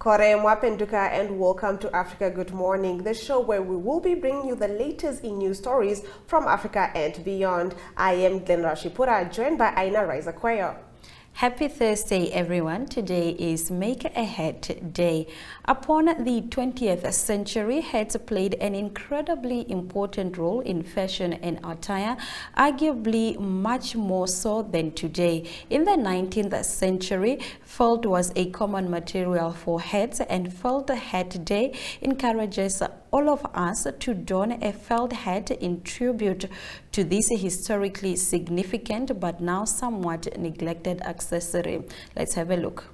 Kore Mwapenduka and welcome to Africa Good Morning, the show where we will be bringing you the latest in news stories from Africa and beyond. I am Glenn Rashipura, joined by Aina Raizakweyo. Happy Thursday, everyone. Today is Make a Hat Day. Upon the 20th century, hats played an incredibly important role in fashion and attire, arguably much more so than today. In the 19th century, felt was a common material for hats, and Felt Hat Day encourages all of us to don a felt hat in tribute to this historically significant but now somewhat neglected accessory. Let's have a look.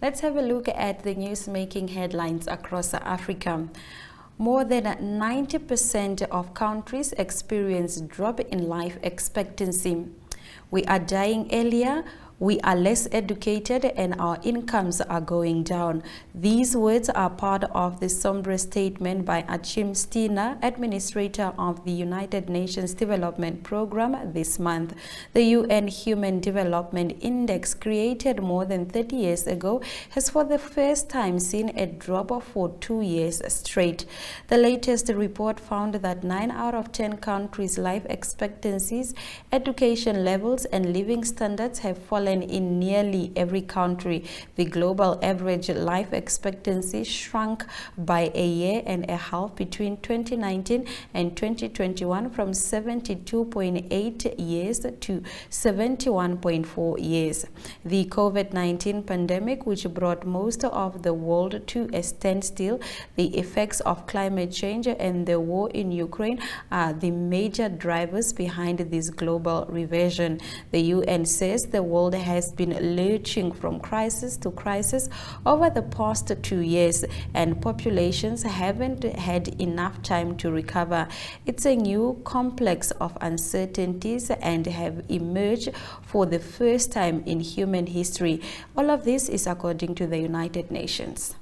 Let's have a look at the news-making headlines across Africa. More than 90% of countries experience drop in life expectancy. We are dying earlier, we are less educated, and our incomes are going down. These words are part of the somber statement by Achim Steiner, administrator of the United Nations Development Programme this month. The UN Human Development Index, created more than 30 years ago, has for the first time seen a drop for 2 years straight. The latest report found that 9 out of 10 countries' life expectancies, education levels, and living standards have fallen in nearly every country. The global average life expectancy shrunk by a year and a half between 2019 and 2021 from 72.8 years to 71.4 years. The COVID-19 pandemic, which brought most of the world to a standstill, the effects of climate change, and the war in Ukraine are the major drivers behind this global reversion. The UN says the world has been lurching from crisis to crisis over the past 2 years, and populations haven't had enough time to recover. It's a new complex of uncertainties and have emerged for the first time in human history. All of this is according to the United Nations.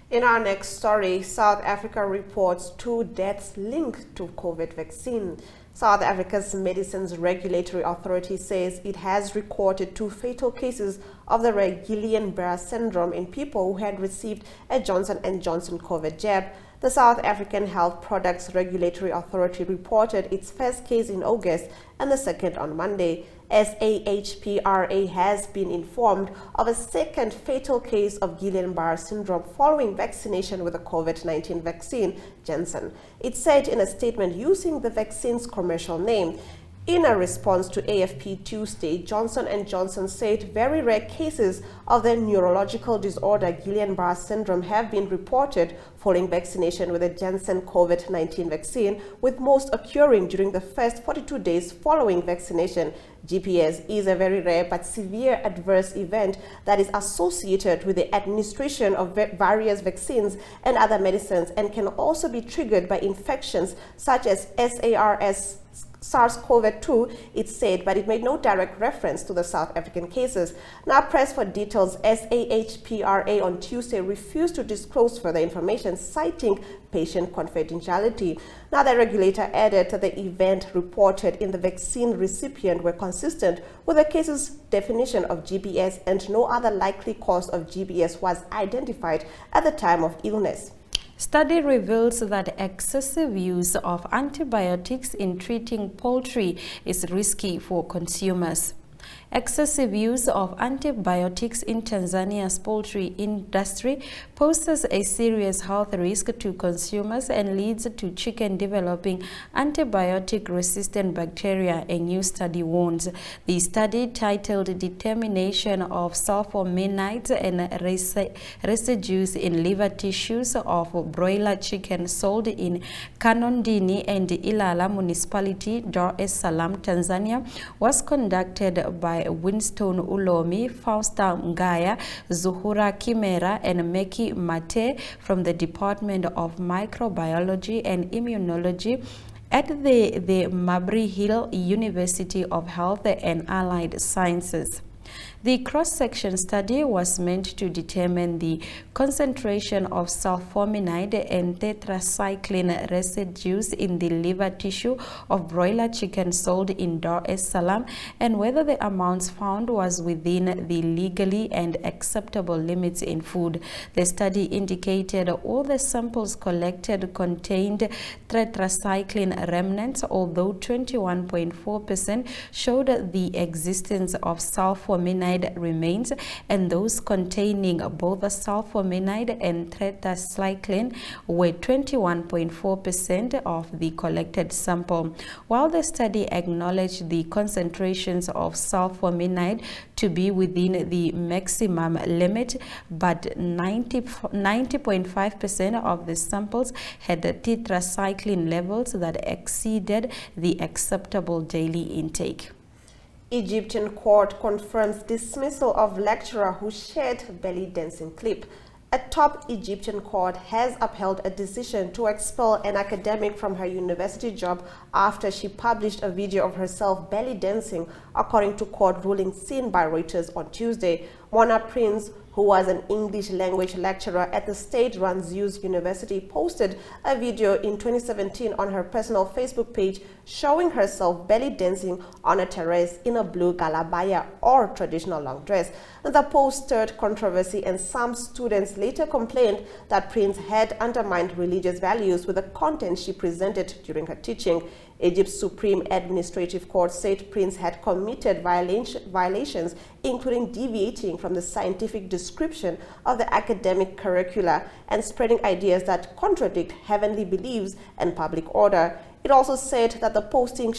In our next story, South Africa reports 2 deaths linked to COVID vaccine. South Africa's Medicines Regulatory Authority says it has recorded 2 fatal cases of the rare Guillain-Barré syndrome in people who had received a Johnson & Johnson COVID jab. The South African Health Products Regulatory Authority reported its first case in August and the second on Monday. SAHPRA has been informed of a second fatal case of Guillain-Barré syndrome following vaccination with the COVID-19 vaccine, Janssen. It said in a statement using the vaccine's commercial name. In a response to AFP Tuesday, Johnson & Johnson said very rare cases of the neurological disorder Guillain-Barré syndrome have been reported following vaccination with the Janssen COVID-19 vaccine, with most occurring during the first 42 days following vaccination. GPS is a very rare but severe adverse event that is associated with the administration of various vaccines and other medicines, and can also be triggered by infections such as SARS-CoV-2, it said, but it made no direct reference to the South African cases. Now pressed for details, SAHPRA on Tuesday refused to disclose further information, citing patient confidentiality. Now the regulator added that the event reported in the vaccine recipient were consistent with the case's definition of GBS, and no other likely cause of GBS was identified at the time of illness. Study reveals that excessive use of antibiotics in treating poultry is risky for consumers. Excessive use of antibiotics in Tanzania's poultry industry poses a serious health risk to consumers and leads to chicken developing antibiotic-resistant bacteria, a new study warns. The study, titled Determination of Sulfonamides and Residues in Liver Tissues of Broiler Chicken Sold in Kanondini and Ilala Municipality, Dar es Salaam, Tanzania, was conducted by Winston Ulomi, Fausta Mgaya, Zuhura Kimera, and Meki Mate from the Department of Microbiology and Immunology at the Mabry Hill University of Health and Allied Sciences. The cross-section study was meant to determine the concentration of sulfonamide and tetracycline residues in the liver tissue of broiler chicken sold in Dar es Salaam and whether the amounts found was within the legally and acceptable limits in food. The study indicated all the samples collected contained tetracycline remnants, although 21.4% showed the existence of sulfonamide remains, and those containing both sulfonamide and tetracycline were 21.4% of the collected sample. While the study acknowledged the concentrations of sulfonamide to be within the maximum limit, but 90.5% of the samples had tetracycline levels that exceeded the acceptable daily intake. Egyptian court confirms dismissal of lecturer who shared belly dancing clip. A top Egyptian court has upheld a decision to expel an academic from her university job after she published a video of herself belly dancing, according to court ruling seen by Reuters on Tuesday. Mona Prince, who was an English language lecturer at the state-run Zeus University, posted a video in 2017 on her personal Facebook page showing herself belly dancing on a terrace in a blue galabaya or traditional long dress. The post stirred controversy, and some students later complained that Prince had undermined religious values with the content she presented during her teaching. Egypt's Supreme Administrative Court said Prince had committed violations, including deviating from the scientific description of the academic curricula and spreading ideas that contradict heavenly beliefs and public order. It also said that the posting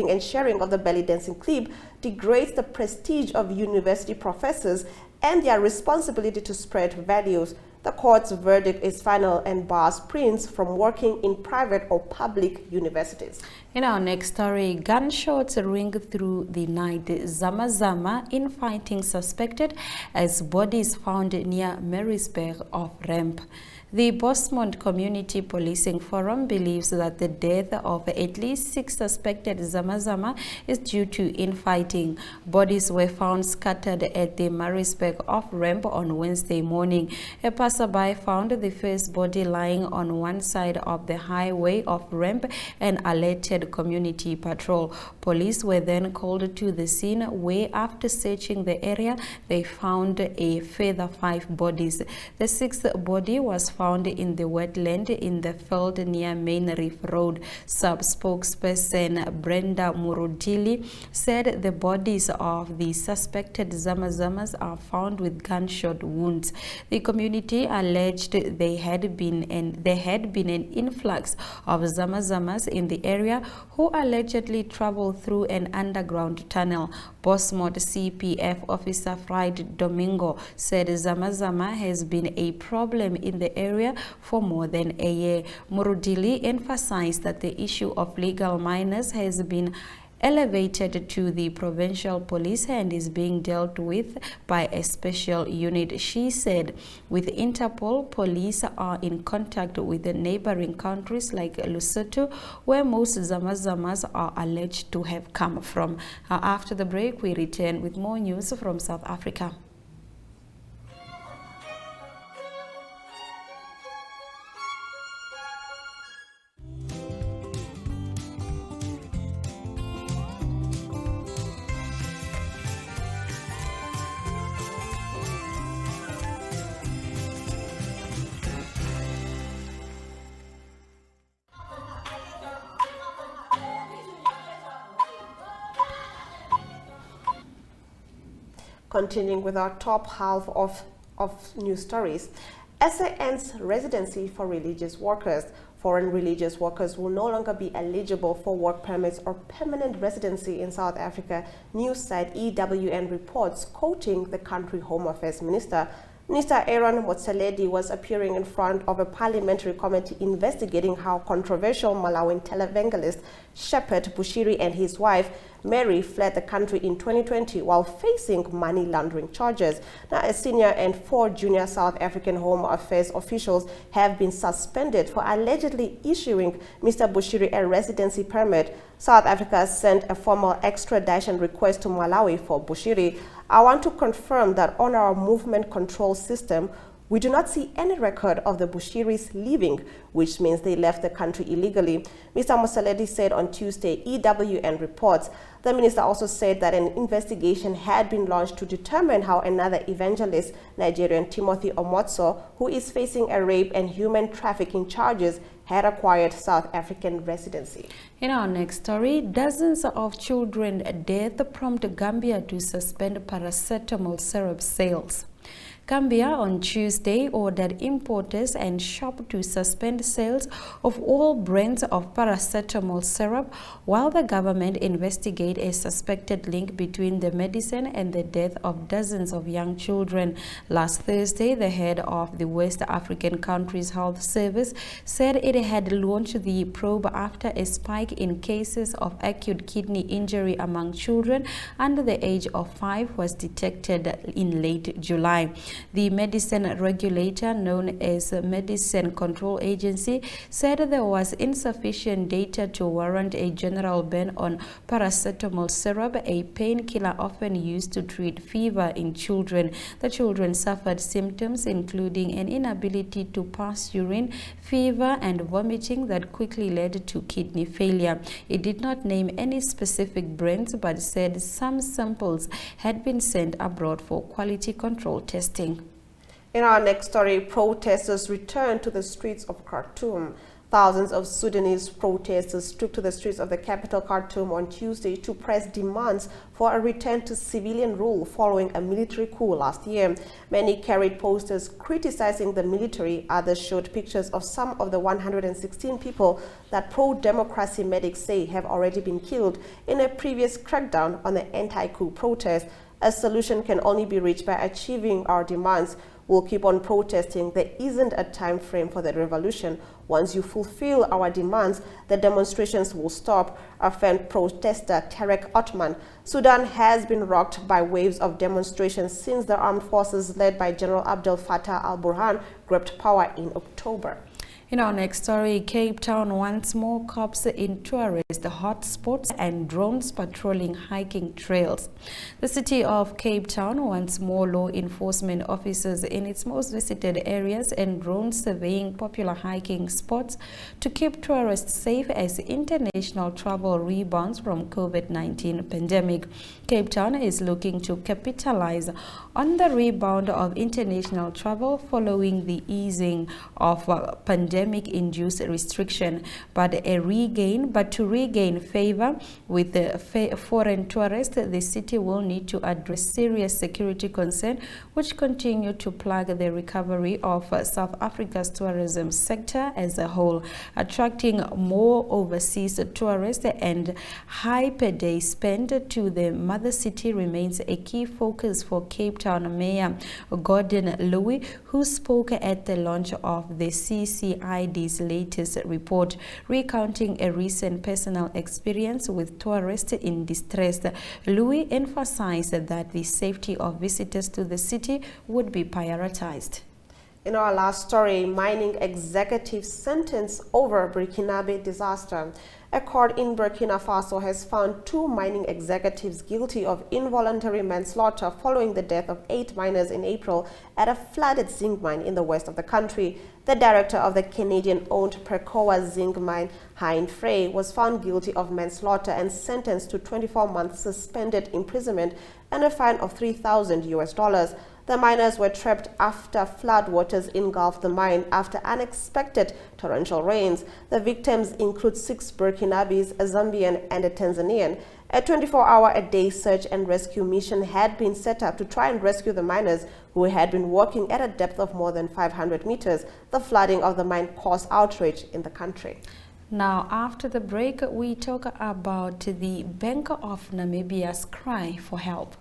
and sharing of the belly dancing clip degrades the prestige of university professors and their responsibility to spread values. The court's verdict is final and bars Prince from working in private or public universities. In our next story, gunshots ring through the night. Zama infighting suspected as bodies found near Marisburg off ramp. The Bosmont Community Policing Forum believes that the death of at least 6 suspected Zama is due to infighting. Bodies were found scattered at the Marisburg off-ramp on Wednesday morning. A passerby found the first body lying on one side of the highway off-ramp and alerted community patrol. Police were then called to the scene where, after searching the area, they found a further 5 bodies. The 6th body was found in the wetland in the field near Main Reef Road. Spokesperson Brenda Murudili said the bodies of the suspected Zamazamas are found with gunshot wounds. The community alleged there had been an influx of Zamazamas in the area who allegedly traveled through an underground tunnel. Bosmont CPF officer Friday Domingo said Zamazama has been a problem in the area for more than a year. Murudili emphasized that the issue of legal minors has been elevated to the provincial police and is being dealt with by a special unit. She said with Interpol, police are in contact with the neighboring countries like Lesotho, where most Zamazamas are alleged to have come from. After the break, we return with more news from South Africa. Continuing with our top half of news stories. SA ends residency for religious workers. Foreign religious workers will no longer be eligible for work permits or permanent residency in South Africa, news site EWN reports, quoting the country Home Affairs Minister. Minister Aaron Motsoaledi was appearing in front of a parliamentary committee investigating how controversial Malawian televangelist Shepherd Bushiri and his wife Mary fled the country in 2020 while facing money laundering charges. Now, a senior and 4 junior South African Home Affairs officials have been suspended for allegedly issuing Mr. Bushiri a residency permit. South Africa sent a formal extradition request to Malawi for Bushiri. I want to confirm that on our movement control system, we do not see any record of the Bushiris leaving, which means they left the country illegally. Mr. Motsoaledi said on Tuesday, EWN reports. The minister also said that an investigation had been launched to determine how another evangelist, Nigerian Timothy Omotso, who is facing a rape and human trafficking charges, had acquired South African residency. In our next story, dozens of children death prompt Gambia to suspend paracetamol syrup sales. Gambia on Tuesday ordered importers and shops to suspend sales of all brands of paracetamol syrup while the government investigates a suspected link between the medicine and the death of dozens of young children. Last Thursday, the head of the West African country's health service said it had launched the probe after a spike in cases of acute kidney injury among children under the age of 5 was detected in late July. The medicine regulator, known as Medicine Control Agency, said there was insufficient data to warrant a general ban on paracetamol syrup, a painkiller often used to treat fever in children. The children suffered symptoms including an inability to pass urine, fever, and vomiting that quickly led to kidney failure. It did not name any specific brands but said some samples had been sent abroad for quality control testing. In our next story, protesters returned to the streets of Khartoum. Thousands of Sudanese protesters took to the streets of the capital Khartoum on Tuesday to press demands for a return to civilian rule following a military coup last year. Many carried posters criticizing the military. Others showed pictures of some of the 116 people that pro-democracy medics say have already been killed in a previous crackdown on the anti-coup protest. A solution can only be reached by achieving our demands. We'll keep on protesting. There isn't a time frame for the revolution. Once you fulfill our demands, the demonstrations will stop, affirmed protester Tarek Otman. Sudan has been rocked by waves of demonstrations since the armed forces led by General Abdel Fattah al-Burhan gripped power in October. In our next story, Cape Town wants more cops in tourist hotspots and drones patrolling hiking trails. The city of Cape Town wants more law enforcement officers in its most visited areas and drones surveying popular hiking spots to keep tourists safe as international travel rebounds from COVID-19 pandemic. Cape Town is looking to capitalize on the rebound of international travel following the easing of pandemic-induced restriction, but to regain favor with the foreign tourists, the city will need to address serious security concerns which continue to plague the recovery of South Africa's tourism sector as a whole. Attracting more overseas tourists and high per day spend to the mother city remains a key focus for Cape Town Mayor Gordon Louis, who spoke at the launch of the CCID's latest report, recounting a recent personal experience with tourists in distress. Louis emphasized that the safety of visitors to the city would be prioritized. In our last story, mining executives sentenced over Burkinabe disaster. A court in Burkina Faso has found 2 mining executives guilty of involuntary manslaughter following the death of 8 miners in April at a flooded zinc mine in the west of the country. The director of the Canadian-owned Percoa zinc mine, Hein Frey, was found guilty of manslaughter and sentenced to 24 months suspended imprisonment and a fine of $3,000. The miners were trapped after floodwaters engulfed the mine after unexpected torrential rains. The victims include 6 Burkinabes, a Zambian and a Tanzanian. A 24-hour-a-day search and rescue mission had been set up to try and rescue the miners who had been working at a depth of more than 500 meters. The flooding of the mine caused outrage in the country. Now, after the break, we talk about the Bank of Namibia's cry for help.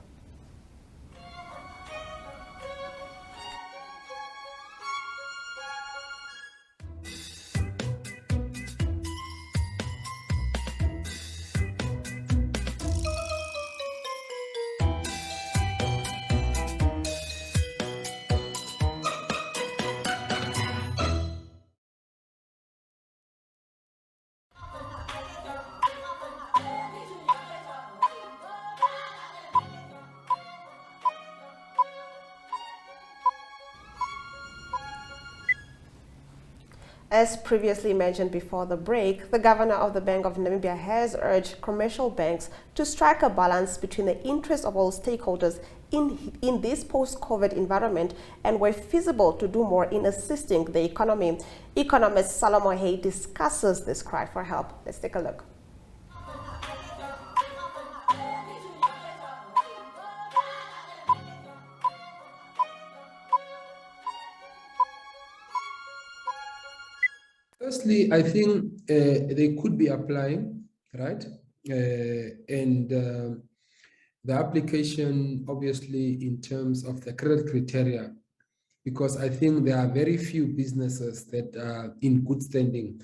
As previously mentioned before the break, the governor of the Bank of Namibia has urged commercial banks to strike a balance between the interests of all stakeholders in this post-COVID environment and, where feasible, to do more in assisting the economy. Economist Salomo Hey discusses this cry for help. Let's take a look. Firstly, I think they could be applying, right? The application, obviously, in terms of the credit criteria, because I think there are very few businesses that are in good standing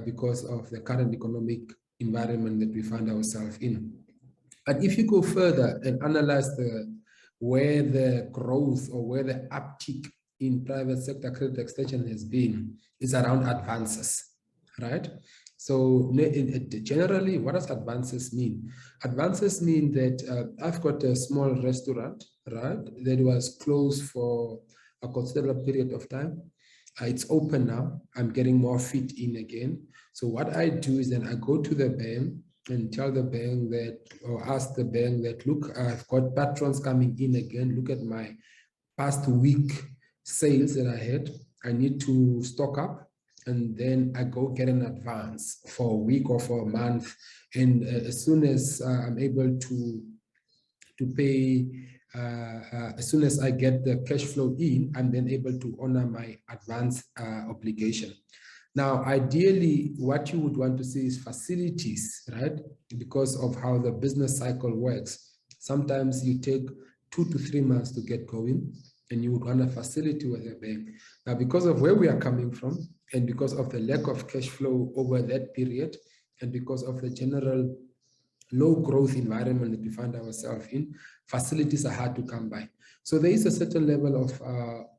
because of the current economic environment that we find ourselves in. But if you go further and analyze where the growth or where the uptick in private sector credit extension has been, is around advances, right? So generally, what does advances mean? Advances mean that I've got a small restaurant, right, that was closed for a considerable period of time. It's open now. I'm getting more feet in again. So what I do is then I go to the bank and tell the bank that, or ask the bank that, look, I've got patrons coming in again. Look at my past week sales that I had. I need to stock up, and then I go get an advance for a week or for a month. And as soon as I'm able to pay, as soon as I get the cash flow in, I'm then able to honor my advance obligation. Now, ideally, what you would want to see is facilities, right? Because of how the business cycle works. Sometimes you take 2 to 3 months to get going, and you would want a facility with a bank. Now, because of where we are coming from, and because of the lack of cash flow over that period, and because of the general low growth environment that we find ourselves in, facilities are hard to come by. So there is a certain level of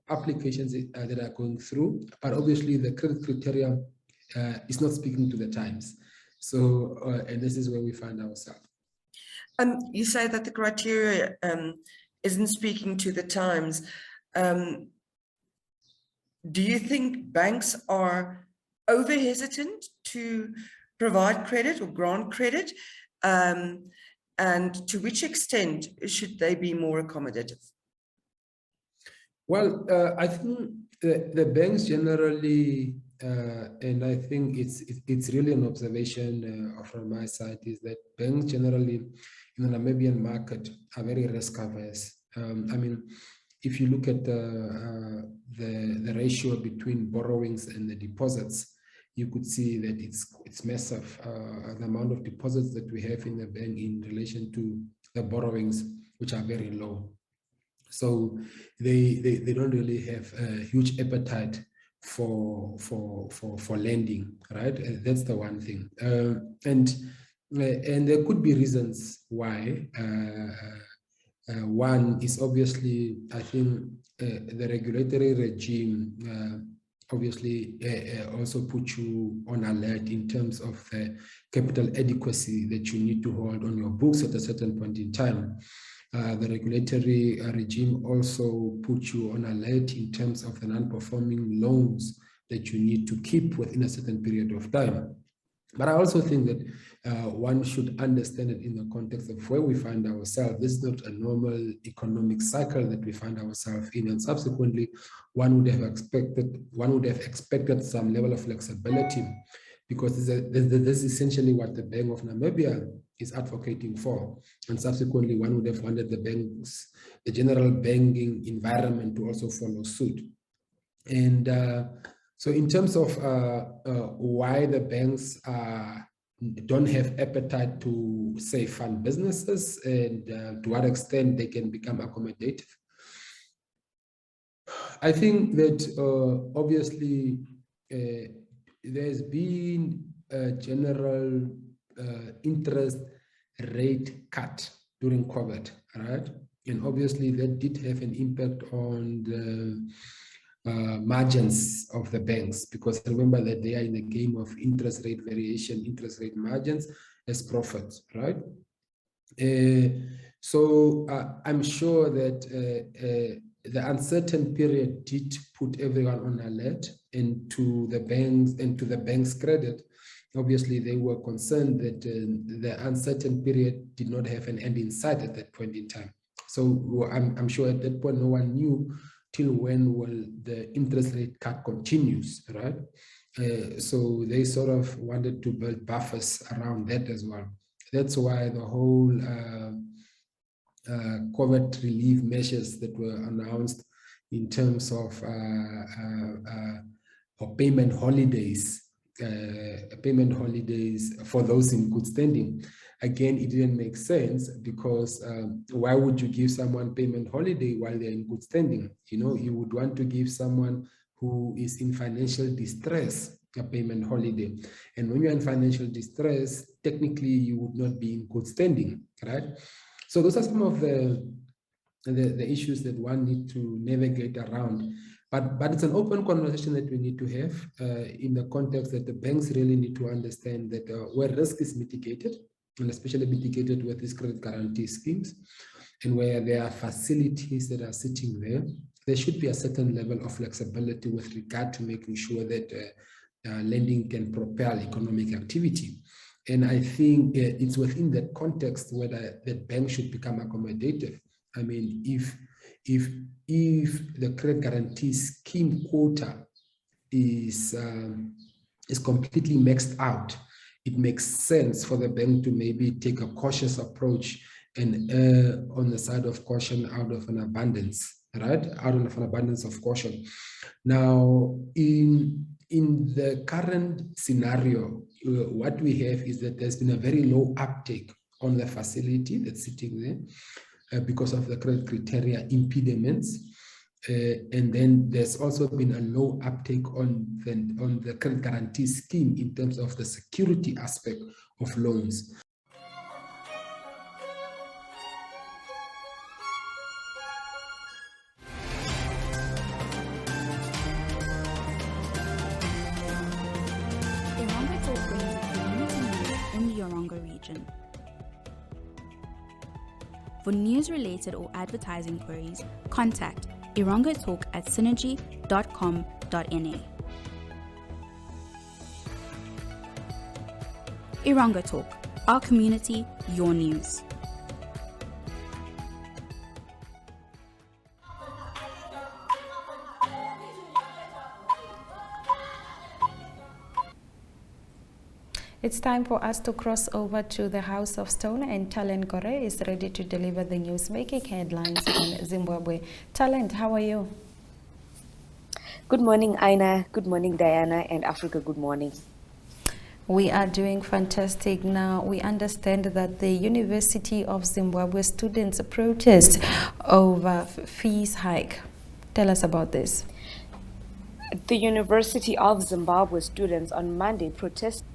applications that are going through, but obviously the credit criteria is not speaking to the times. So, and this is where we find ourselves. You say that the criteria isn't speaking to the times. Do you think banks are over hesitant to provide credit or grant credit? And to which extent should they be more accommodative? Well, I think the banks generally, and I think it's really an observation from my side, is that banks generally in the Namibian market are very risk averse. I mean, if you look at the ratio between borrowings and the deposits, you could see that it's massive. The amount of deposits that we have in the bank in relation to the borrowings, which are very low. So they don't really have a huge appetite for lending, right? That's the one thing. And there could be reasons why. One is obviously, I think, the regulatory regime obviously also put you on alert in terms of capital adequacy that you need to hold on your books at a certain point in time. The regulatory regime also puts you on alert in terms of the non-performing loans that you need to keep within a certain period of time. But I also think that one should understand it in the context of where we find ourselves. This is not a normal economic cycle that we find ourselves in, and subsequently, one would have expected some level of flexibility because this is essentially what the Bank of Namibia is advocating for. And subsequently, one would have wanted the general banking environment to also follow suit. And so in terms of why the banks don't have appetite to, say, fund businesses, and to what extent they can become accommodative, I think that obviously there's been a general interest rate cut during COVID, right? And obviously that did have an impact on the margins of the banks, because remember that they are in a game of interest rate variation, interest rate margins as profits, right? So I'm sure that the uncertain period did put everyone on alert, and to the banks, and to the bank's credit, obviously they were concerned that the uncertain period did not have an end in sight at that point in time. So I'm sure at that point no one knew till when will the interest rate cut continues, right? So they sort of wanted to build buffers around that as well. That's why the whole COVID relief measures that were announced in terms of payment holidays for those in good standing. Again, it didn't make sense, because why would you give someone payment holiday while they're in good standing? You know, you would want to give someone who is in financial distress a payment holiday. And when you're in financial distress, technically you would not be in good standing, right? So those are some of the issues that one needs to navigate around. But it's an open conversation that we need to have in the context that the banks really need to understand that where risk is mitigated, and especially mitigated with these credit guarantee schemes, and where there are facilities that are sitting there, there should be a certain level of flexibility with regard to making sure that lending can propel economic activity. And I think it's within that context where the bank should become accommodative. I mean, if the credit guarantee scheme quota is completely maxed out, it makes sense for the bank to maybe take a cautious approach and on the side of caution out of an abundance, right? Out of an abundance of caution. Now, in the current scenario, what we have is that there's been a very low uptake on the facility that's sitting there because of the credit criteria impediments. And then there's also been a low uptake on the credit guarantee scheme in terms of the security aspect of loans. For news-related or advertising queries, contact irongotalk@synergy.com.na. Irongo Talk, our community, your news. It's time for us to cross over to the House of Stone, and Talent Gore is ready to deliver the news-making headlines in Zimbabwe. Talent, how are you? Good morning, Aina. Good morning, Diana, and Africa. Good morning. We are doing fantastic. Now, we understand that the University of Zimbabwe students protest over fees hike. Tell us about this. The University of Zimbabwe students on Monday protested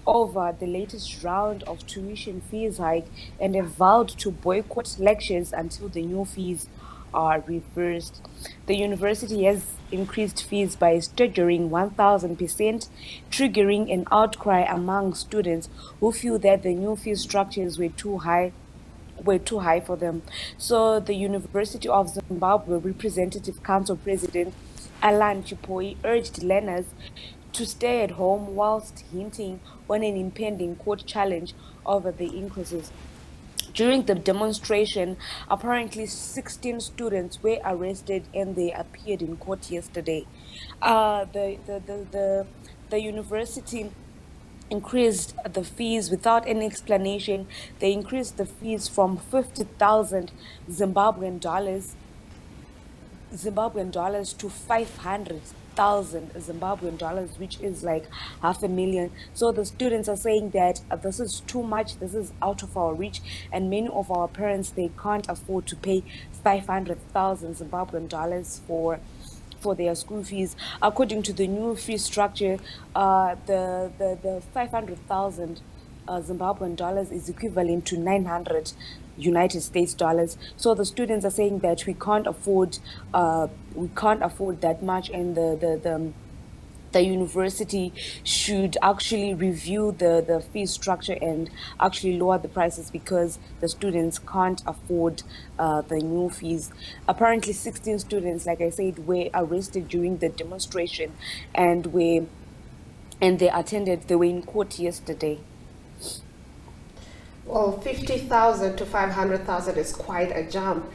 over the latest round of tuition fees hike and have vowed to boycott lectures until the new fees are reversed. The university has increased fees by a staggering 1,000%, triggering an outcry among students who feel that the new fee structures were too high for them. So the University of Zimbabwe Representative Council President Alan Chipoi urged learners to stay at home whilst hinting on an impending court challenge over the increases. During the demonstration, apparently 16 students were arrested and they appeared in court yesterday. The university increased the fees without any explanation. They increased the fees from 50,000 Zimbabwean dollars to 500,000 Zimbabwean dollars, which is like $500,000. So the students are saying that this is too much, this is out of our reach, and many of our parents, they can't afford to pay 500,000 Zimbabwean dollars for their school fees. According to the new fee structure, the 500,000 Zimbabwean dollars is equivalent to 900 United States dollars. So the students are saying that we can't afford that much, and the university should actually review the fee structure and actually lower the prices, because the students can't afford the new fees. Apparently 16 students, like I said, were arrested during the demonstration, and they were in court yesterday. Well, 50,000 to 500,000 is quite a jump.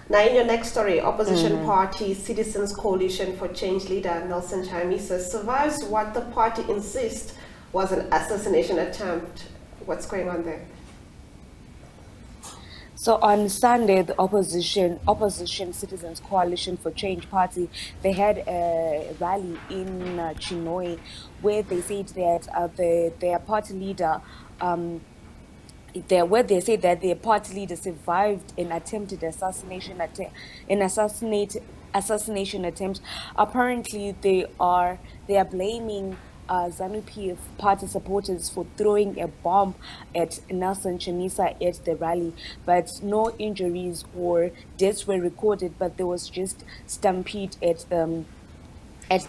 Now, in your next story, opposition party Citizens Coalition for Change leader Nelson Chamisa survives what the party insists was an assassination attempt. What's going on there? So on Sunday, the opposition Citizens Coalition for Change party, they had a rally in Chinhoyi, where they said that their party leader, where they say that their party leader survived an attempted assassination attempt. Apparently, they are blaming ZANU-PF party supporters for throwing a bomb at Nelson Chamisa at the rally, but no injuries or deaths were recorded. But there was just stampede at the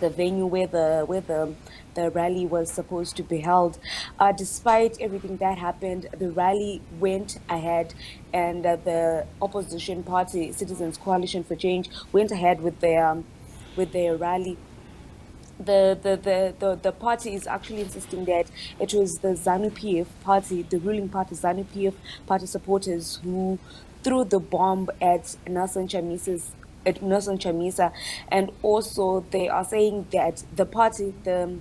venue where the rally was supposed to be held. Despite everything that happened, the rally went ahead, and the opposition party, Citizens Coalition for Change, went ahead with their rally. The party is actually insisting that it was the ZANU-PF party, the ruling party, ZANU-PF party supporters, who threw the bomb at Nelson Chamisa, and also they are saying that the party, the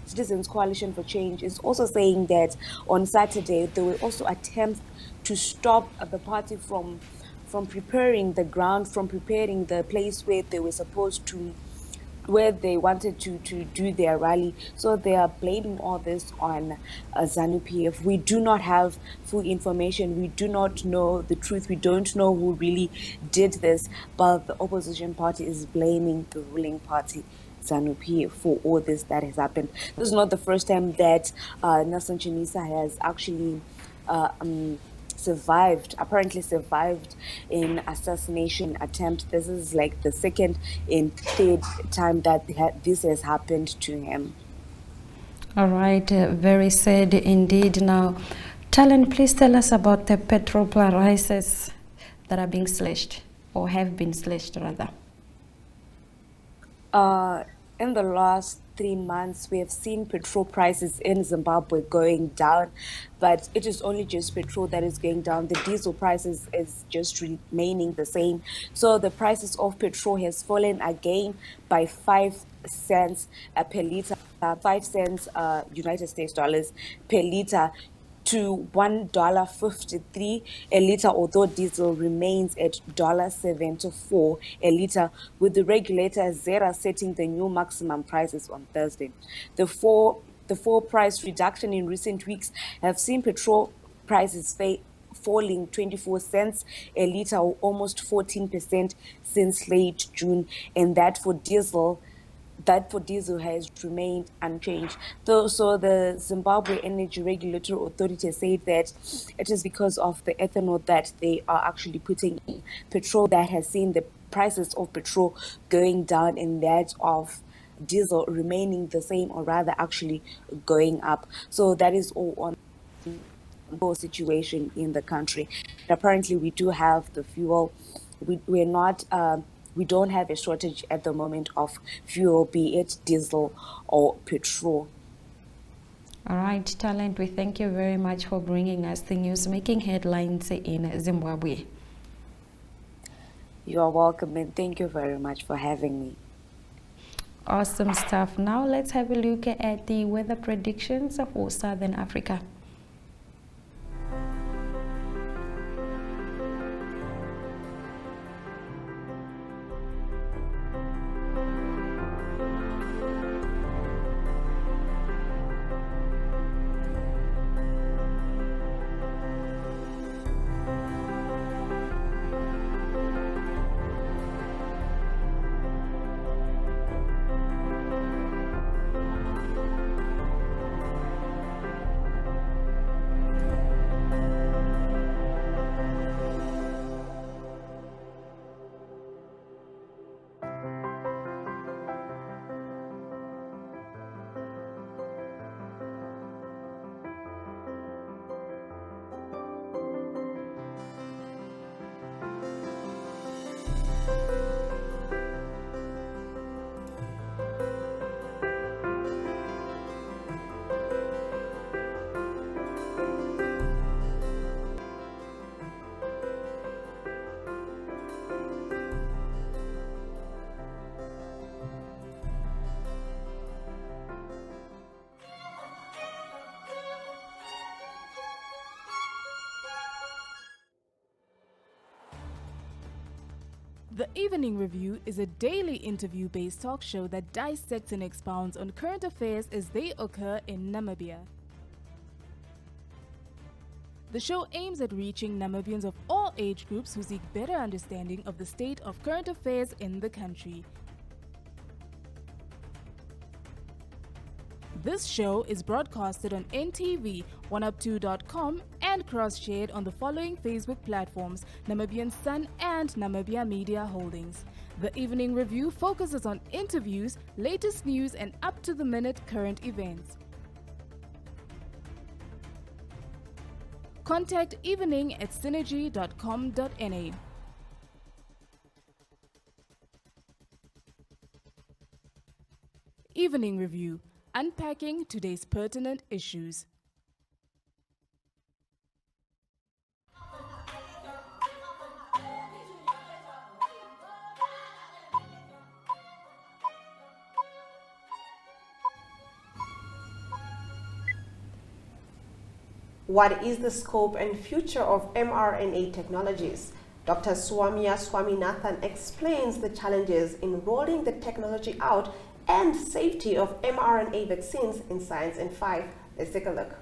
Citizens Coalition for Change, is also saying that on Saturday there were also attempts to stop the party from preparing the ground, from preparing the place where they were supposed to, where they wanted to do their rally. So they are blaming all this on ZANU-PF. We do not have full information. We do not know the truth. We don't know who really did this, but the opposition party is blaming the ruling party, ZANU-PF, for all this that has happened. This is not the first time that Nelson Chamisa has actually apparently survived an assassination attempt. This is like the second and third time that this has happened to him. All right, very sad indeed. Now, Talent, please tell us about the petrol prices that are being slashed, or have been slashed rather. In the last 3 months, we have seen petrol prices in Zimbabwe going down, but it is only just petrol that is going down. The diesel prices is just remaining the same. So the prices of petrol has fallen again by 5 cents per liter, 5 cents United States dollars per liter, to $1.53 a liter, although diesel remains at $1.74 a liter, with the regulator ZERA setting the new maximum prices on Thursday. The four price reduction in recent weeks have seen petrol prices falling 24 cents a liter, or almost 14% since late June, and that for diesel has remained unchanged. So the Zimbabwe Energy Regulatory Authority said that it is because of the ethanol that they are actually putting in petrol that has seen the prices of petrol going down, and that of diesel remaining the same, or rather actually going up. So that is all on the situation in the country. And apparently we do have the fuel. We don't have a shortage at the moment of fuel, be it diesel or petrol. All right, Talent, we thank you very much for bringing us the news making headlines in Zimbabwe. You are welcome, and thank you very much for having me. Awesome stuff. Now let's have a look at the weather predictions for Southern Africa. The Evening Review is a daily interview-based talk show that dissects and expounds on current affairs as they occur in Namibia. The show aims at reaching Namibians of all age groups who seek better understanding of the state of current affairs in the country. This show is broadcasted on NTV, 1up2.com and cross-shared on the following Facebook platforms: Namibian Sun and Namibia Media Holdings. The Evening Review focuses on interviews, latest news and up-to-the-minute current events. Contact evening@synergy.com.na. Evening Review, unpacking today's pertinent issues. What is the scope and future of mRNA technologies? Dr. Soumya Swaminathan explains the challenges in rolling the technology out and safety of mRNA vaccines in Science in 5. Let's take a look.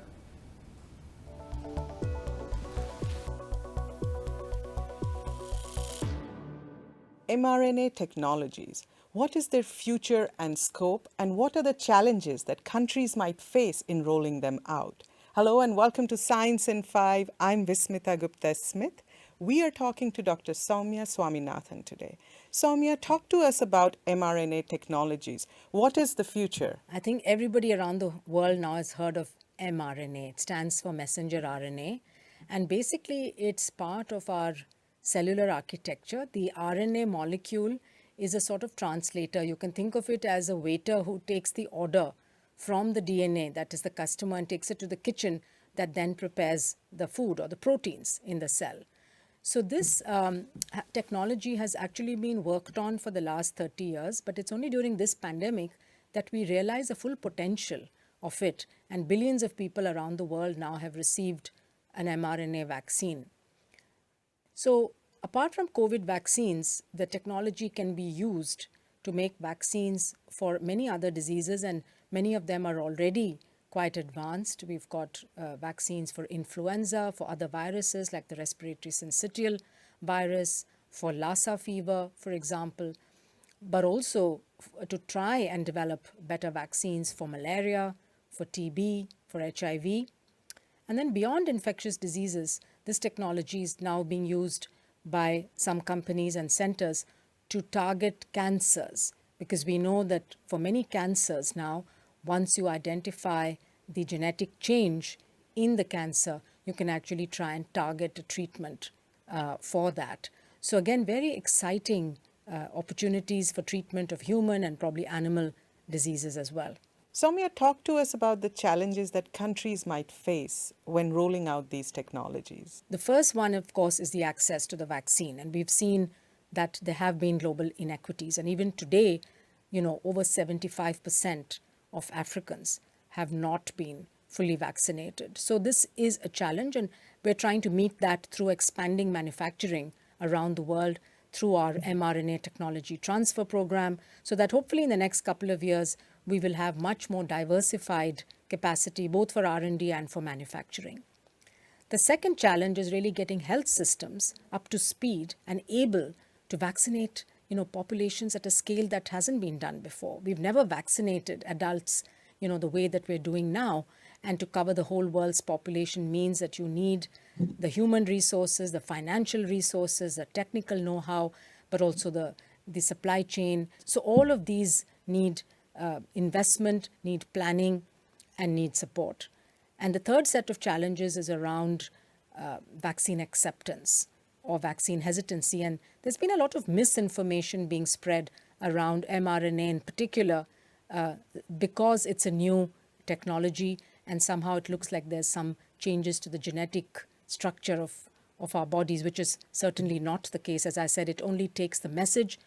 mRNA technologies. What is their future and scope, and what are the challenges that countries might face in rolling them out? Hello and welcome to Science in 5. I'm Vismitha Gupta-Smith. We are talking to Dr. Soumya Swaminathan today. Soumya, talk to us about mRNA technologies. What is the future? I think everybody around the world now has heard of mRNA. It stands for messenger RNA. And basically, it's part of our cellular architecture. The RNA molecule is a sort of translator. You can think of it as a waiter who takes the order from the DNA, that is the customer, and takes it to the kitchen that then prepares the food or the proteins in the cell. So this technology has actually been worked on for the last 30 years, but it's only during this pandemic that we realize the full potential of it, and billions of people around the world now have received an mRNA vaccine. So apart from COVID vaccines, the technology can be used to make vaccines for many other diseases, and many of them are already quite advanced. We've got vaccines for influenza, for other viruses like the respiratory syncytial virus, for Lassa fever, for example, but also to try and develop better vaccines for malaria, for TB, for HIV. And then beyond infectious diseases, this technology is now being used by some companies and centers to target cancers, because we know that for many cancers now, once you identify the genetic change in the cancer, you can actually try and target a treatment for that. So again, very exciting opportunities for treatment of human and probably animal diseases as well. Soumya, talk to us about the challenges that countries might face when rolling out these technologies. The first one, of course, is the access to the vaccine. And we've seen that there have been global inequities. And even today, over 75% of Africans have not been fully vaccinated. So this is a challenge, and we're trying to meet that through expanding manufacturing around the world through our mRNA technology transfer program, so that hopefully in the next couple of years, we will have much more diversified capacity, both for R&D and for manufacturing. The second challenge is really getting health systems up to speed and able to vaccinate, populations at a scale that hasn't been done before. We've never vaccinated adults, the way that we're doing now. And to cover the whole world's population means that you need the human resources, the financial resources, the technical know-how, but also the supply chain. So all of these need investment, need planning, and need support. And the third set of challenges is around vaccine acceptance or vaccine hesitancy. And there's been a lot of misinformation being spread around mRNA in particular because it's a new technology, and somehow it looks like there's some changes to the genetic structure of our bodies, which is certainly not the case. As I said, it only takes the message,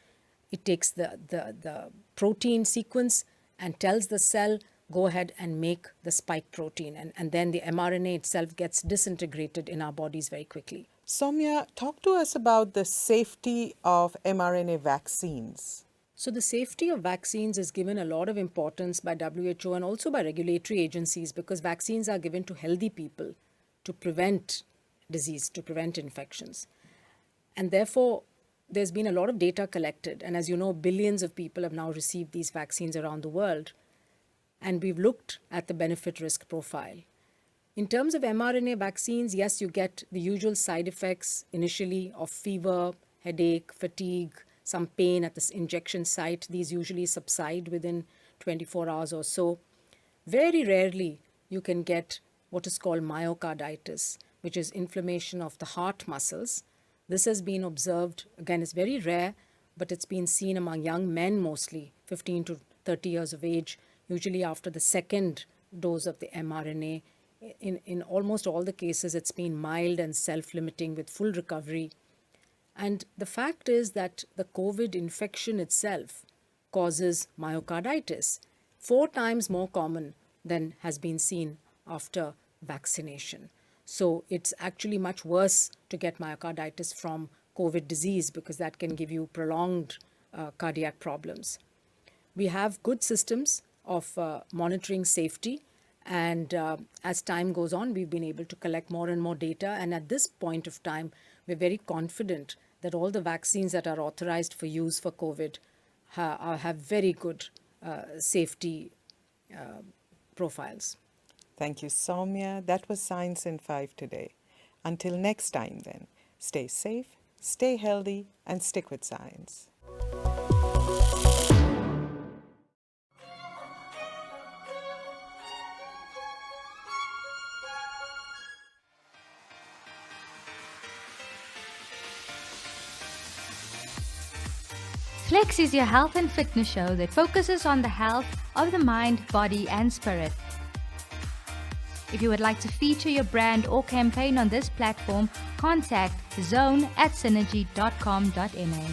it takes the protein sequence and tells the cell, go ahead and make the spike protein. And then the mRNA itself gets disintegrated in our bodies very quickly. Soumya, talk to us about the safety of mRNA vaccines. So the safety of vaccines is given a lot of importance by WHO and also by regulatory agencies, because vaccines are given to healthy people to prevent disease, to prevent infections. And therefore, there's been a lot of data collected. And as you know, billions of people have now received these vaccines around the world. And we've looked at the benefit-risk profile. In terms of mRNA vaccines, yes, you get the usual side effects initially of fever, headache, fatigue, some pain at the injection site. These usually subside within 24 hours or so. Very rarely you can get what is called myocarditis, which is inflammation of the heart muscles. This has been observed, again, it's very rare, but it's been seen among young men mostly, 15 to 30 years of age, usually after the second dose of the mRNA. In almost all the cases, it's been mild and self-limiting with full recovery. And the fact is that the COVID infection itself causes myocarditis, 4 times more common than has been seen after vaccination. So it's actually much worse to get myocarditis from COVID disease, because that can give you prolonged cardiac problems. We have good systems of monitoring safety, and as time goes on, we've been able to collect more and more data. And at this point of time, we're very confident that all the vaccines that are authorized for use for COVID have very good safety profiles. Thank you, Soumya. That was Science in 5 today. Until next time then, stay safe, stay healthy, and stick with science. Flex is your health and fitness show that focuses on the health of the mind, body, and spirit. If you would like to feature your brand or campaign on this platform, contact zone@synergy.com.na.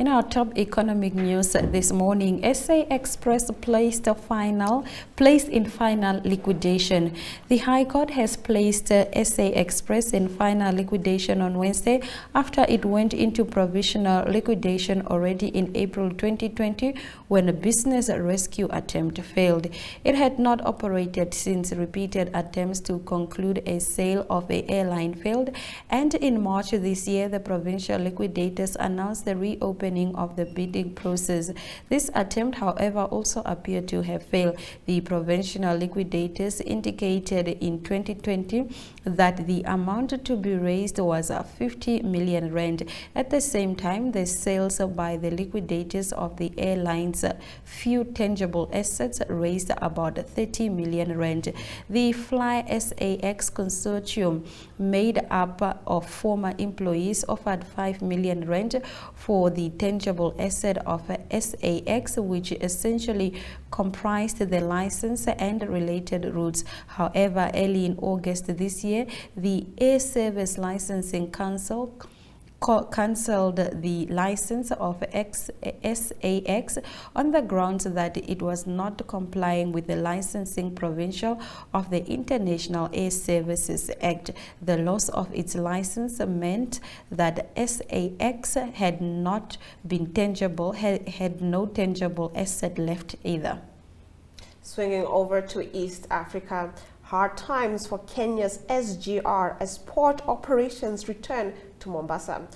In our top economic news this morning, SA Express placed in final liquidation. The High Court has placed SA Express in final liquidation on Wednesday after it went into provisional liquidation already in April 2020 when a business rescue attempt failed. It had not operated since repeated attempts to conclude a sale of the airline failed, and in March this year, the provincial liquidators announced the reopening of the bidding process. This attempt, however, also appeared to have failed. The provincial liquidators indicated in 2020 that the amount to be raised was 50 million rand. At the same time, the sales by the liquidators of the airline's few tangible assets raised about 30 million rand. The Fly SAX consortium, made up of former employees, offered 5 million rand for the intangible asset of SAX, which essentially comprised the license and related routes. However, early in August this year, the Air Service Licensing Council cancelled the license of SAX on the grounds that it was not complying with the licensing provincial of the International Air Services Act. The loss of its license meant that SAX had no tangible asset left either. Swinging over to East Africa, hard times for Kenya's SGR as port operations return to Mombasa.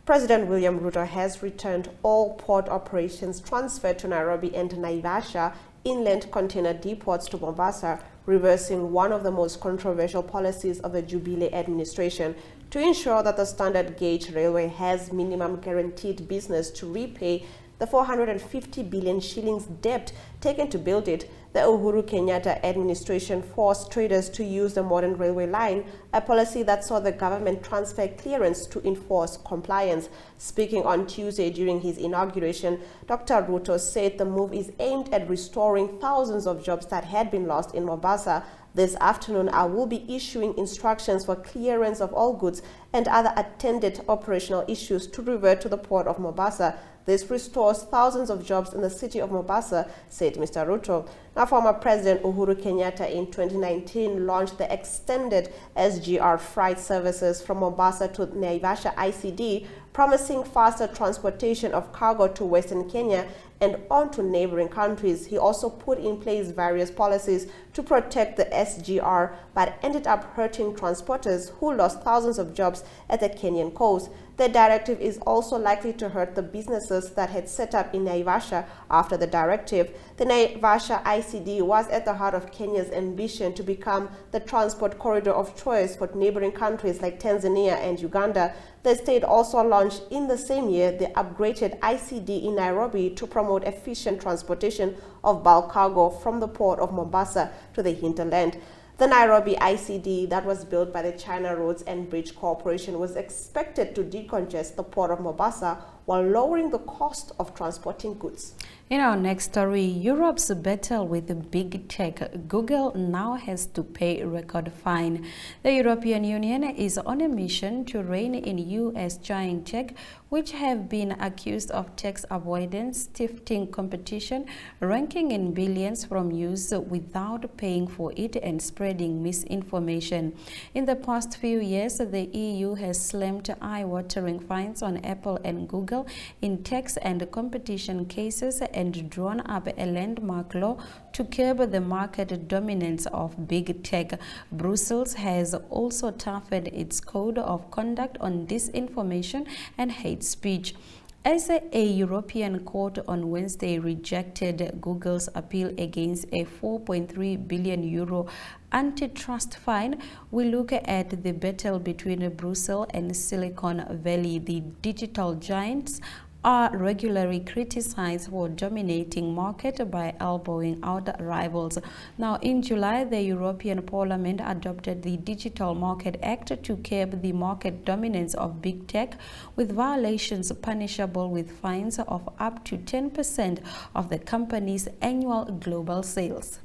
President William Ruto has returned all port operations transferred to Nairobi and Naivasha inland container depots to Mombasa, reversing one of the most controversial policies of the Jubilee administration to ensure that the standard gauge railway has minimum guaranteed business to repay the 450 billion shillings debt taken to build it. The Uhuru Kenyatta administration forced traders to use the modern railway line, a policy that saw the government transfer clearance to enforce compliance. Speaking on Tuesday during his inauguration, Dr. Ruto said the move is aimed at restoring thousands of jobs that had been lost in Mombasa. This afternoon, I will be issuing instructions for clearance of all goods and other attendant operational issues to revert to the port of Mombasa. This restores thousands of jobs in the city of Mombasa, said Mr. Ruto. Now, former President Uhuru Kenyatta in 2019 launched the extended SGR freight services from Mombasa to Naivasha ICD, promising faster transportation of cargo to Western Kenya and on to neighboring countries. He also put in place various policies to protect the SGR, but ended up hurting transporters who lost thousands of jobs at the Kenyan coast. The directive is also likely to hurt the businesses that had set up in Naivasha after the directive. The Naivasha ICD was at the heart of Kenya's ambition to become the transport corridor of choice for neighboring countries like Tanzania and Uganda. The state also launched in the same year the upgraded ICD in Nairobi to promote efficient transportation of bulk cargo from the port of Mombasa to the hinterland. The Nairobi ICD that was built by the China Roads and Bridge Corporation was expected to decongest the port of Mombasa while lowering the cost of transporting goods. In our next story, Europe's battle with big tech. Google now has to pay a record fine. The European Union is on a mission to rein in US giant tech, which have been accused of tax avoidance, stifling competition, ranking in billions from use without paying for it, and spreading misinformation. In the past few years, the EU has slammed eye-watering fines on Apple and Google in tax and competition cases and drawn up a landmark law to curb the market dominance of big tech. Brussels has also toughened its code of conduct on disinformation and hate speech. As a European court on Wednesday rejected Google's appeal against a 4.3 billion euro antitrust fine, we look at the battle between Brussels and Silicon Valley. The digital giants are regularly criticized for dominating market by elbowing out rivals. Now, in July, the European Parliament adopted the Digital Market Act to curb the market dominance of big tech, with violations punishable with fines of up to 10% of the company's annual global sales.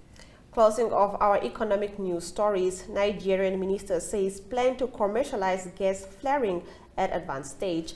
Closing off our economic news stories, Nigerian minister says plan to commercialize gas flaring at advanced stage.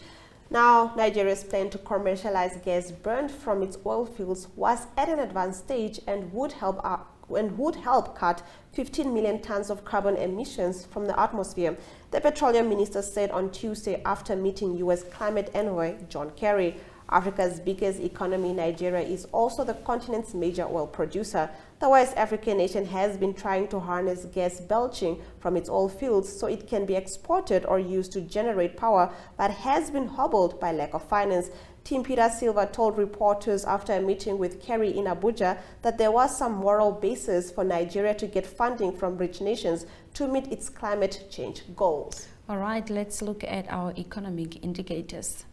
Now, Nigeria's plan to commercialize gas burned from its oil fields was at an advanced stage and would help cut 15 million tons of carbon emissions from the atmosphere, the petroleum minister said on Tuesday after meeting U.S. climate envoy John Kerry. Africa's biggest economy, Nigeria, is also the continent's major oil producer. The West African nation has been trying to harness gas belching from its oil fields so it can be exported or used to generate power, but has been hobbled by lack of finance. Tim Peter Silva told reporters after a meeting with Kerry in Abuja that there was some moral basis for Nigeria to get funding from rich nations to meet its climate change goals. All right, let's look at our economic indicators.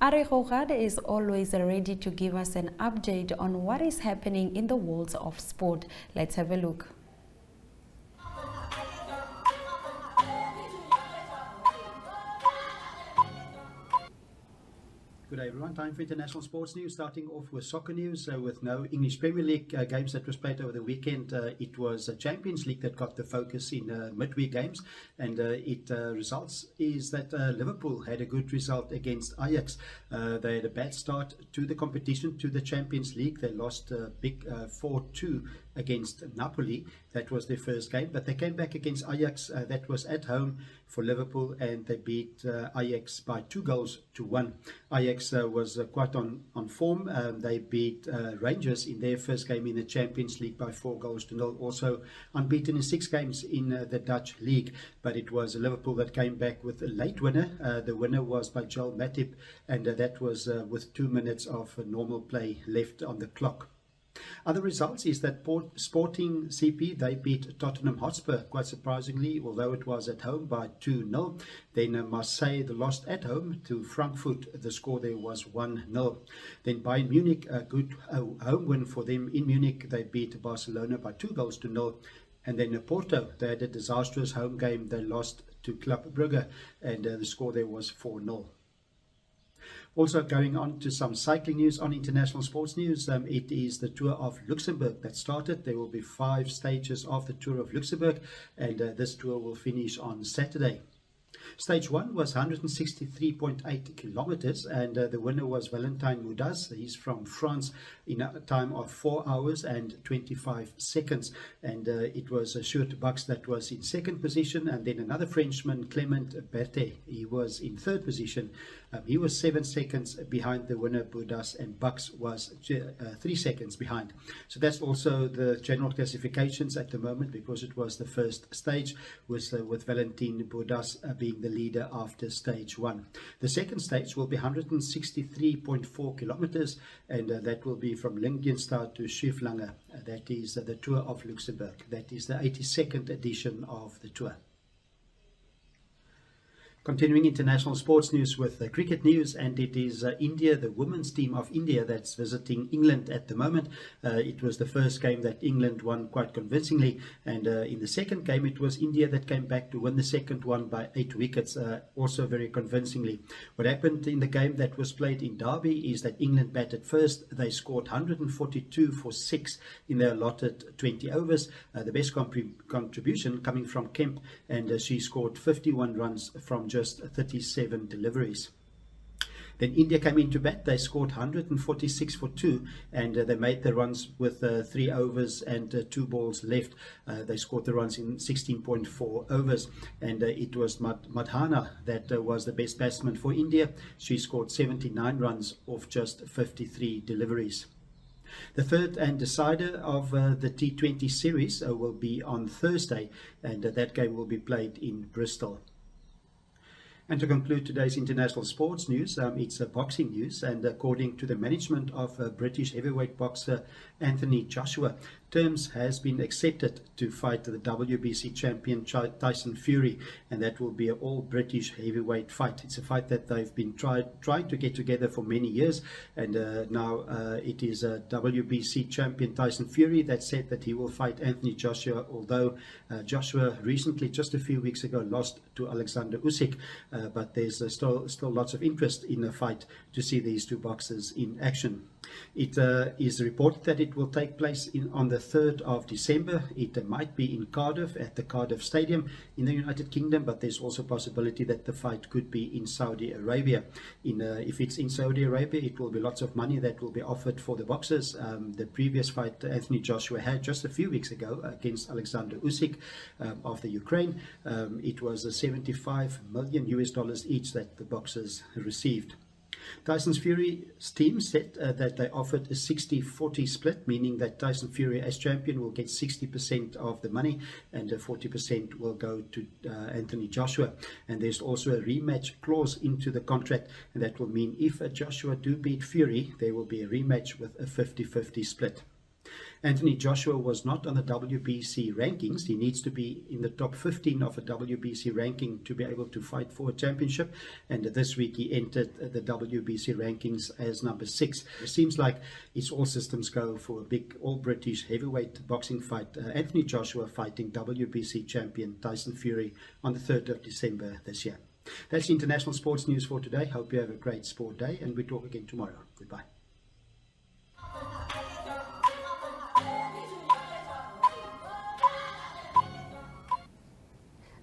Arehogade is always ready to give us an update on what is happening in the world of sport. Let's have a look. Good day everyone, time for international sports news, starting off with soccer news with no English Premier League games that was played over the weekend. It was a Champions League that got the focus in midweek games, and it results is that Liverpool had a good result against Ajax. They had a bad start to the competition, to the Champions League. They lost big 4-2 against Napoli. That was their first game, but they came back against Ajax. That was at home for Liverpool, and they beat Ajax by 2-1. Ajax was quite on form. They beat Rangers in their first game in the Champions League by 4-0. Also unbeaten in 6 games in the Dutch league, but it was Liverpool that came back with a late winner. The winner was by Joel Matip, and that was with 2 minutes of normal play left on the clock. Other results is that Sporting CP, they beat Tottenham Hotspur quite surprisingly, although it was at home, by 2-0. Then Marseille lost at home to Frankfurt. The score there was 1-0. Then Bayern Munich, a good home win for them in Munich. They beat Barcelona by 2-0. And then Porto, they had a disastrous home game. They lost to Club Brugge, and the score there was 4-0. Also going on to some cycling news on international sports news, it is the Tour of Luxembourg that started. There will be 5 stages of the Tour of Luxembourg, and this tour will finish on Saturday. Stage 1 was 163.8 kilometers, and the winner was Valentin Moudas. He's from France, in a time of 4 hours and 25 seconds. And it was Sjoerd Bucks that was in 2nd position, and then another Frenchman, Clement Berthet. He was in 3rd position. He was 7 seconds behind the winner, Moudas, and Bucks was 3 seconds behind. So that's also the general classifications at the moment, because it was the first stage with Valentin Moudas being the leader after stage 1. The second stage will be 163.4 kilometers, and that will be from Lingenstad to Schieflange. That is the Tour of Luxembourg. That is the 82nd edition of the tour. Continuing international sports news with cricket news, and it is India, the women's team of India, that's visiting England at the moment. It was the first game that England won quite convincingly, and in the second game it was India that came back to win the second one by 8 wickets, also very convincingly. What happened in the game that was played in Derby is that England batted first. They scored 142 for 6 in their allotted 20 overs. The best contribution coming from Kemp, and she scored 51 runs from just 37 deliveries. Then India came into bat. They scored 146 for 2, and they made the runs with 3 overs and 2 balls left. They scored the runs in 16.4 overs, and it was Madhana that was the best batsman for India. She scored 79 runs off just 53 deliveries. The third and decider of the T20 series will be on Thursday, and that game will be played in Bristol. And to conclude today's international sports news, it's boxing news, and according to the management of British heavyweight boxer Anthony Joshua, terms has been accepted to fight the WBC champion Tyson Fury, and that will be an all-British heavyweight fight. It's a fight that they've been trying to get together for many years, and now it is WBC champion Tyson Fury that said that he will fight Anthony Joshua, although Joshua recently, just a few weeks ago, lost to Alexander Usyk, but there's still lots of interest in the fight to see these two boxers in action. It is reported that it will take place on the 3rd of December. It might be in Cardiff at the Cardiff Stadium in the United Kingdom, but there's also a possibility that the fight could be in Saudi Arabia. If it's in Saudi Arabia, it will be lots of money that will be offered for the boxers. The previous fight Anthony Joshua had just a few weeks ago against Alexander Usyk of the Ukraine, it was $75 million each that the boxers received. Tyson Fury's team said that they offered a 60-40 split, meaning that Tyson Fury as champion will get 60% of the money and 40% will go to Anthony Joshua. And there's also a rematch clause into the contract, and that will mean if Joshua do beat Fury, there will be a rematch with a 50-50 split. Anthony Joshua was not on the WBC rankings. He needs to be in the top 15 of a WBC ranking to be able to fight for a championship. And this week he entered the WBC rankings as number 6. It seems like it's all systems go for a big all-British heavyweight boxing fight. Anthony Joshua fighting WBC champion Tyson Fury on the 3rd of December this year. That's international sports news for today. Hope you have a great sport day, and we talk again tomorrow. Goodbye.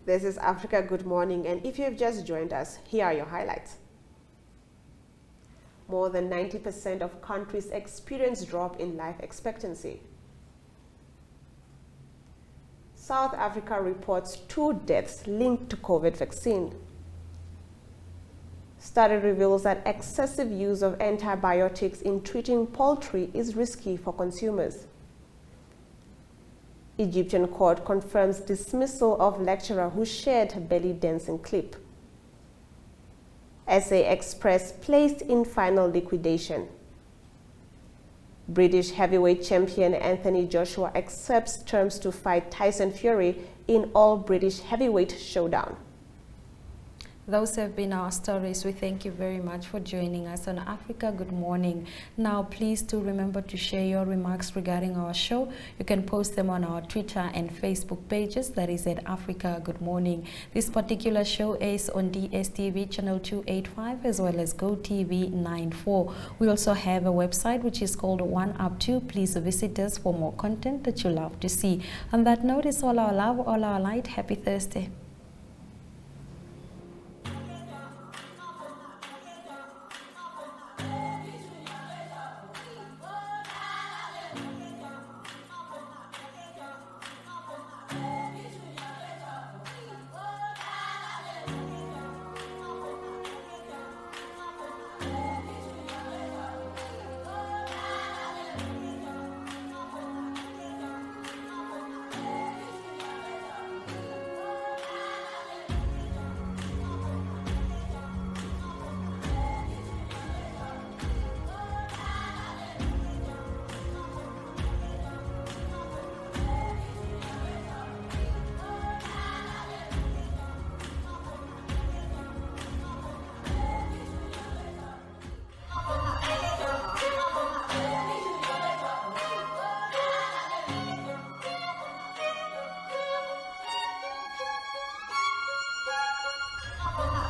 This is Africa Good Morning, and if you've just joined us, here are your highlights. More than 90% of countries experience drop in life expectancy. South Africa reports 2 deaths linked to COVID vaccine. Study reveals that excessive use of antibiotics in treating poultry is risky for consumers. Egyptian court confirms dismissal of lecturer who shared belly dancing clip. SA Express placed in final liquidation. British heavyweight champion Anthony Joshua accepts terms to fight Tyson Fury in all British heavyweight showdown. Those have been our stories. We thank you very much for joining us on Africa Good Morning. Now, please do remember to share your remarks regarding our show. You can post them on our Twitter and Facebook pages. That is at Africa Good Morning. This particular show is on DSTV channel 285 as well as GoTV 94. We also have a website which is called One Up 2. Please visit us for more content that you love to see. On that note, it's all our love, all our light. Happy Thursday.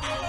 Hey!